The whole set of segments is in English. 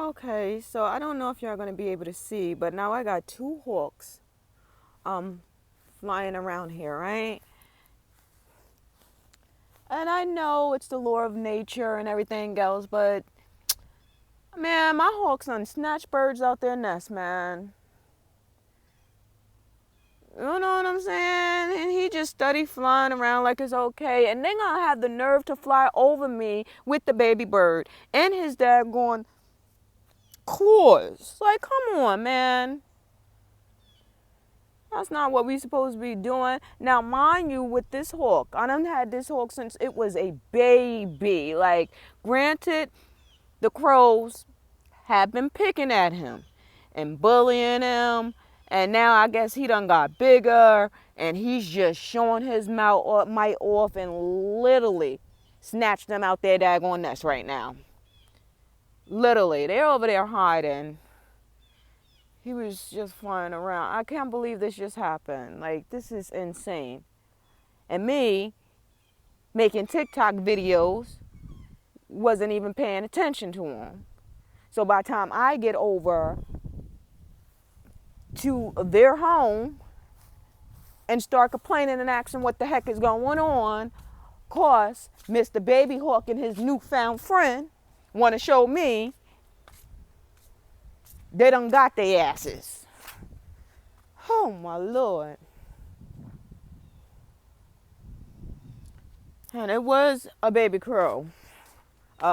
Okay, so I don't know if y'all gonna be able to see, but now I got two hawks um flying around here, right? And I know it's the law of nature and everything else, but man, my hawks done snatch birds out their nest, man. You know what I'm saying? And he just steady flying around like it's okay. And they gonna have the nerve to fly over me with the baby bird and his dad going claws. Like, come on, man. That's not what we supposed to be doing. Now, mind you, with this hawk, I done had this hawk since it was a baby. Like, granted, the crows have been picking at him and bullying him. And now I guess he done got bigger and he's just showing his might off and literally snatched them out their daggone nest right now. Literally, they're over there hiding. He was just flying around. I can't believe this just happened. Like, this is insane. And me making TikTok videos wasn't even paying attention to him. So by the time I get over to their home and start complaining and asking what the heck is going on, cause Mr. Baby Hawk and his newfound friend want to show me they done got their asses. Oh my Lord. And it was a baby crow.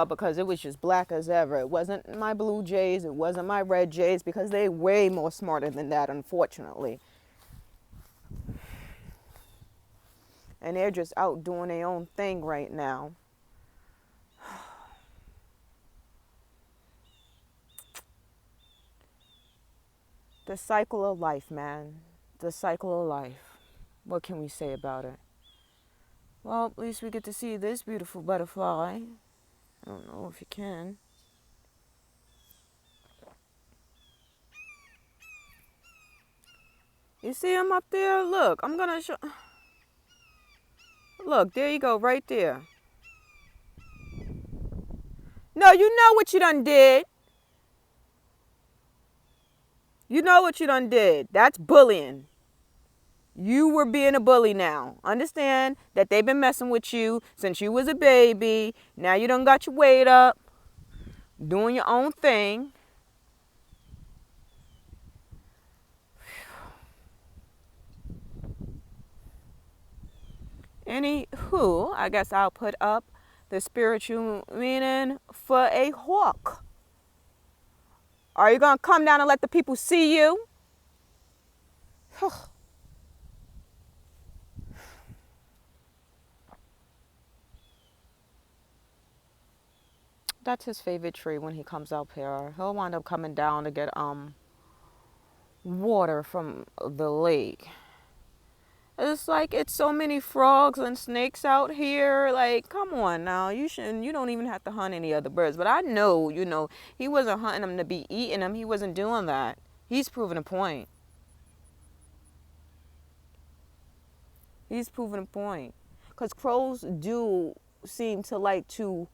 Because it was just black as ever. It wasn't my blue jays. It wasn't my red jays because they way more smarter than that, unfortunately. And they're just out doing their own thing right now. The cycle of life, man. The cycle of life. What can we say about it? Well, at least we get to see this beautiful butterfly. I don't know if you can. You see him up there? Look, I'm gonna show. Look, there you go, right there. No, you know what you done did. You know what you done did. That's bullying. You were being a bully now. Understand that they've been messing with you since you was a baby. Now you done got your weight up, doing your own thing. Anywho, I guess I'll put up the spiritual meaning for a hawk. Are you going to come down and let the people see you? That's his favorite tree when he comes up here. He'll wind up coming down to get water from the lake. It's like it's so many frogs and snakes out here. Like, come on now. You don't even have to hunt any other birds. But I know, he wasn't hunting them to be eating them. He wasn't doing that. He's proven a point. He's proven a point. Because crows do seem to like to,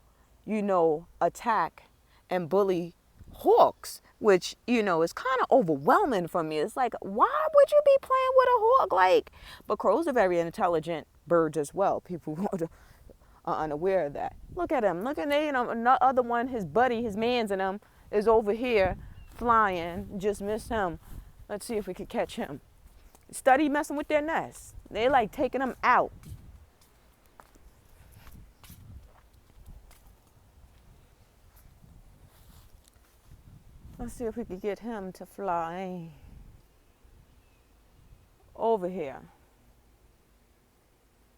attack and bully hawks, which, is kind of overwhelming for me. It's like, why would you be playing with a hawk? Like, but crows are very intelligent birds as well. People are unaware of that. Look at him. Look at the other one, his buddy, his man's in him, is over here flying. Just missed him. Let's see if we could catch him. Study messing with their nests. They like taking them out. Let's see if we could get him to fly over here.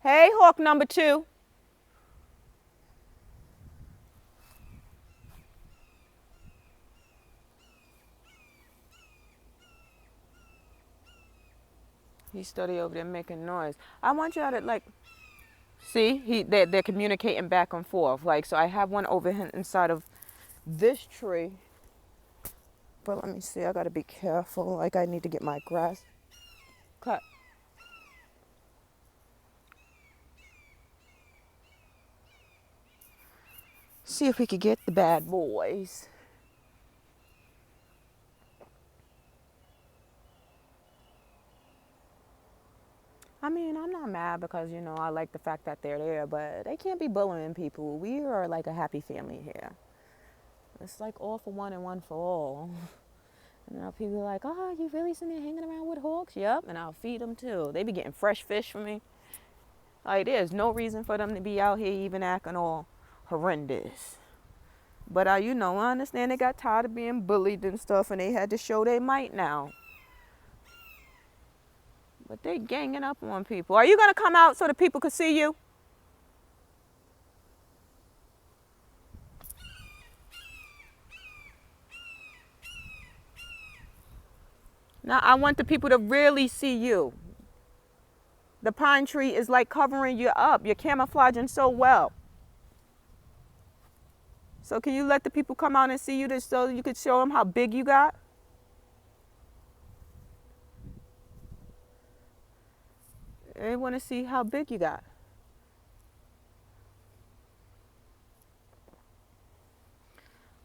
Hey, hawk number 2. He's study over there making noise. I want y'all to see, they're communicating back and forth. Like, so I have one over here inside of this tree. But let me see, I gotta be careful. Like, I need to get my grass cut. See if we could get the bad boys. I mean, I'm not mad because, you know, I like the fact that they're there, but they can't be bullying people. We are like a happy family here. It's like all for one and one for all. And now people are like, oh, you really sitting there hanging around with hawks? Yep, and I'll feed them too. They be getting fresh fish from me. Like, there's no reason for them to be out here even acting all horrendous. But, you know, I understand they got tired of being bullied and stuff, and they had to show their might now. But they ganging up on people. Are you going to come out so the people can see you? Now, I want the people to really see you. The pine tree is like covering you up. You're camouflaging so well. So can you let the people come out and see you so you could show them how big you got? They want to see how big you got.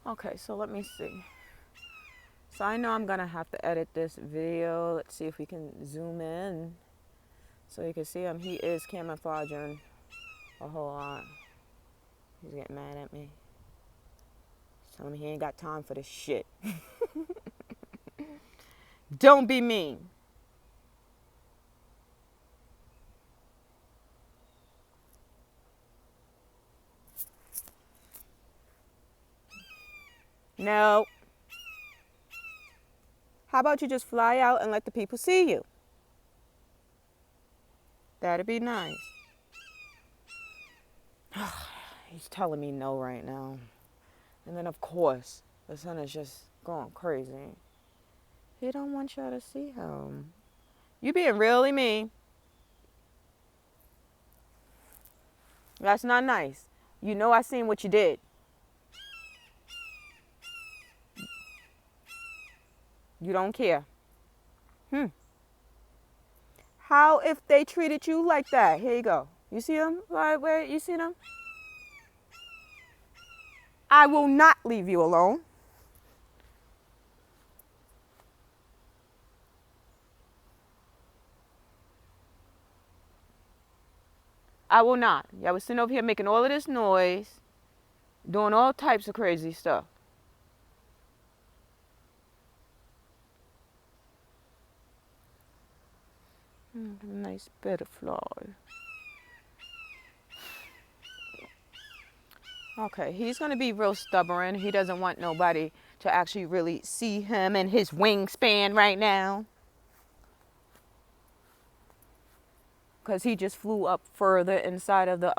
Okay, so let me see. So I know I'm going to have to edit this video. Let's see if we can zoom in so you can see him. He is camouflaging a whole lot. He's getting mad at me. He's telling me he ain't got time for this shit. Don't be mean. No. How about you just fly out and let the people see you? That'd be nice. He's telling me no right now. And then, of course, the sun is just going crazy. He don't want y'all to see him. You being really mean. That's not nice. You know I seen what you did. You don't care. How if they treated you like that? Here you go. You see them? Right where you see them? I will not leave you alone. I will not. Y'all was sitting over here making all of this noise, doing all types of crazy stuff. Nice butterfly. Okay, he's going to be real stubborn. He doesn't want nobody to actually really see him and his wingspan right now. Because he just flew up further inside of the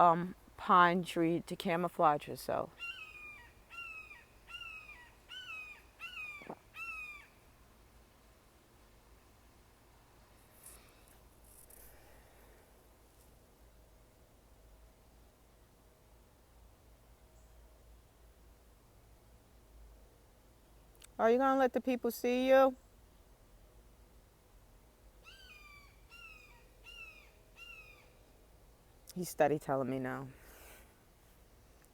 pine tree to camouflage himself. Are you going to let the people see you? He's steady telling me no.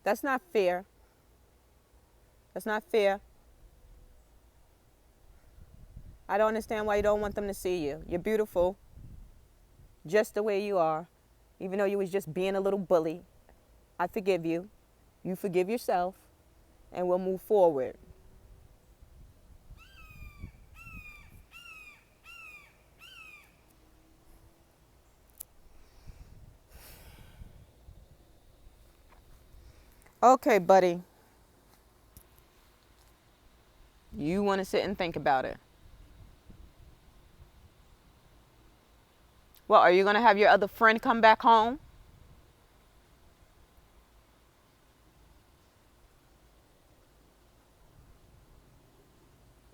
That's not fair. That's not fair. I don't understand why you don't want them to see you. You're beautiful, just the way you are. Even though you was just being a little bully, I forgive you. You forgive yourself, and we'll move forward. Okay, buddy. You want to sit and think about it. Well, are you going to have your other friend come back home?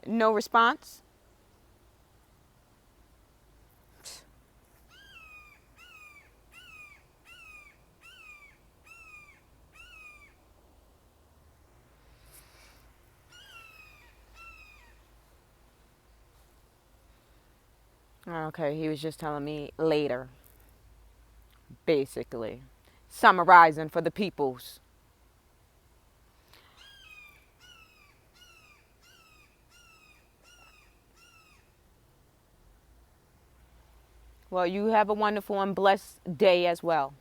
No response? Okay, he was just telling me later. Basically. Summarizing for the peoples. Well, you have a wonderful and blessed day as well.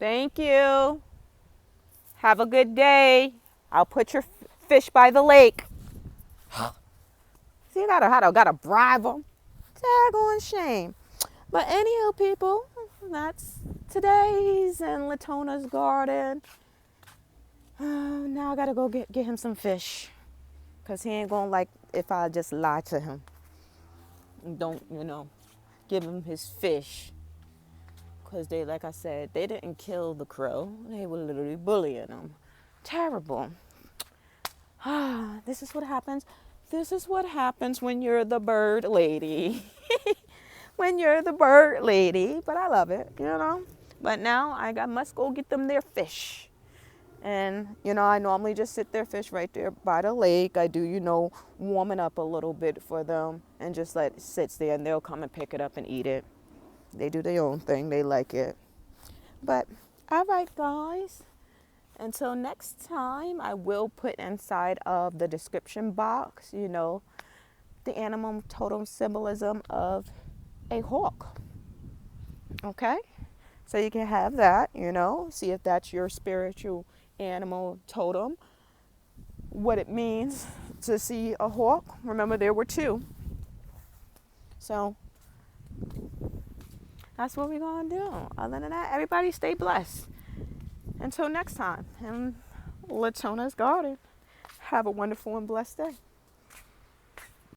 Thank you. Have a good day. I'll put your fish by the lake. See, gotta bribe them. Daggone shame. But anywho, people, that's today's in Latona's garden. Now I gotta go get him some fish. Because he ain't gonna like if I just lie to him. Don't, give him his fish. Because they, like I said, they didn't kill the crow. They were literally bullying him. Terrible. This is what happens. This is what happens when you're the bird lady. When you're the bird lady. But I love it, But now I must go get them their fish. And, I normally just sit their fish right there by the lake. I do, warm it up a little bit for them and just let it sit there and they'll come and pick it up and eat it. They do their own thing. They like it. But, all right, guys. Until next time, I will put inside of the description box, the animal totem symbolism of a hawk. Okay? So you can have that, see if that's your spiritual animal totem, what it means to see a hawk. Remember, there were two. So that's what we're going to do. Other than that, everybody stay blessed. Until next time, in Latona's garden, have a wonderful and blessed day.